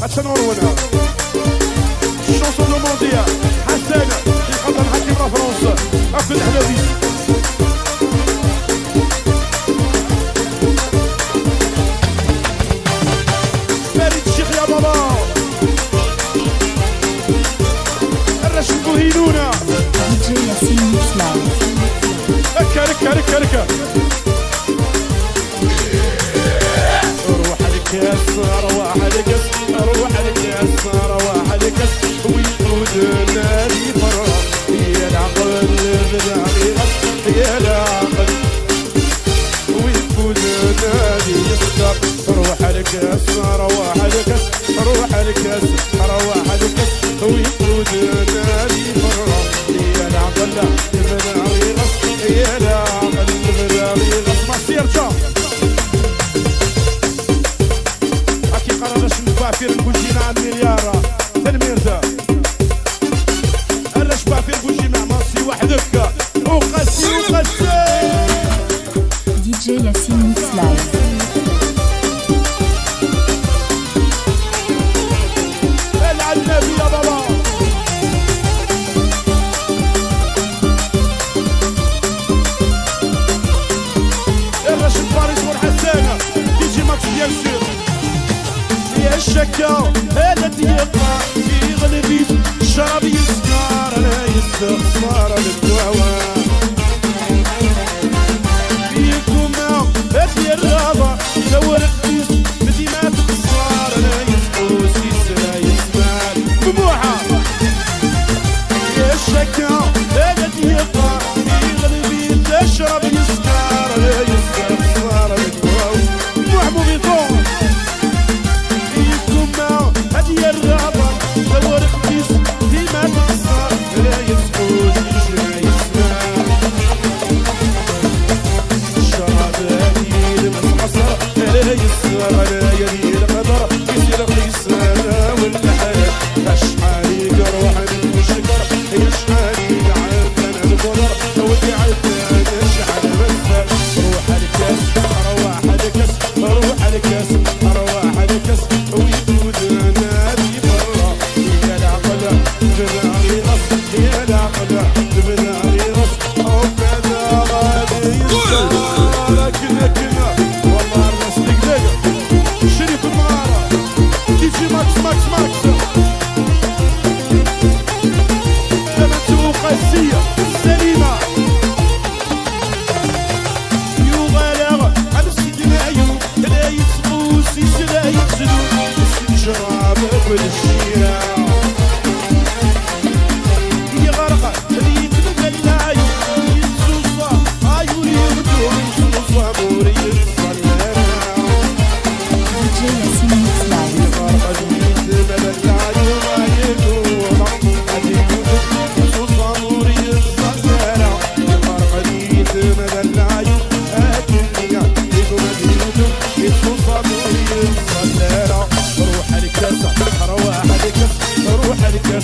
هتنورونا الشونسون دو مونديال حسن يقدر حكيم لا فرنسا أكد حلبي فريد الشيخ يا بابا الرشد بوهينونا دي ياسين ميكس ركا ركا ركا ركا روح الكاس روح الكاس روح الكاس روح الكاس ويفوت النادي فرح يا العقل بالعريض يا العقل ويفوت النادي يسكر روح الكاس روح الكاس روح الكاس روح الكاس ويفوت النادي فرح يا العقل بالعريض يا العقل بالعريض ما سيرته بافير البوجينا على المليار تنميرته الرش بافير البوجينا مصي وحدك وقسي وقسي دي جي ياسين ميكس لايف العب النبي يا بابا الرش باريس والحسانة دي جي ماكس بيان سور يا الشكا التي يقع في غلبي الشراب يسكر لا يستخسر للدواء فيكم في الرابع دور قديس بدي ما تخسر لا يسقوس لا يسمال بموحة يا الشكا التي يقع في غلبي الشراب يسكر لا يستخسر للدواء محمو بيطون هدي الرابع دور قديس ديما تخسر لا يسقوس لا يسمع الشراب هدي المصمصر لا يسر لا يلي القدر يصير قيسنا والحياة اشحال يروح من الشكر يشحال يعرفنا القدر ودي عرفنا شحال بسر روح الكاس روح الكاس روح الكاس روح الكاس ويفوت النادي برا يا العقل بالعري غص يا العقل بالعري غص او كذا غادي لكن والله الناس دقدقه شريف المغاره تيجي ماكس ماكس ماكس لما قاسيه سليمه يغالغ على سيدنا ايوب لا يتقوسي لا يتزلو شراب بالشيرة يغرق اللي يتبقى العيون يتزوصا عيون يبدو يتزوصا موري الصلاة دي جي ياسين ميكس لايف يغرق اللي يتبقى العيون يتزوصا موري الصلاة يغرق اللي يتبقى العيون يتزوصا موري الصلاة روح الكاس روح الكاس روح الكاس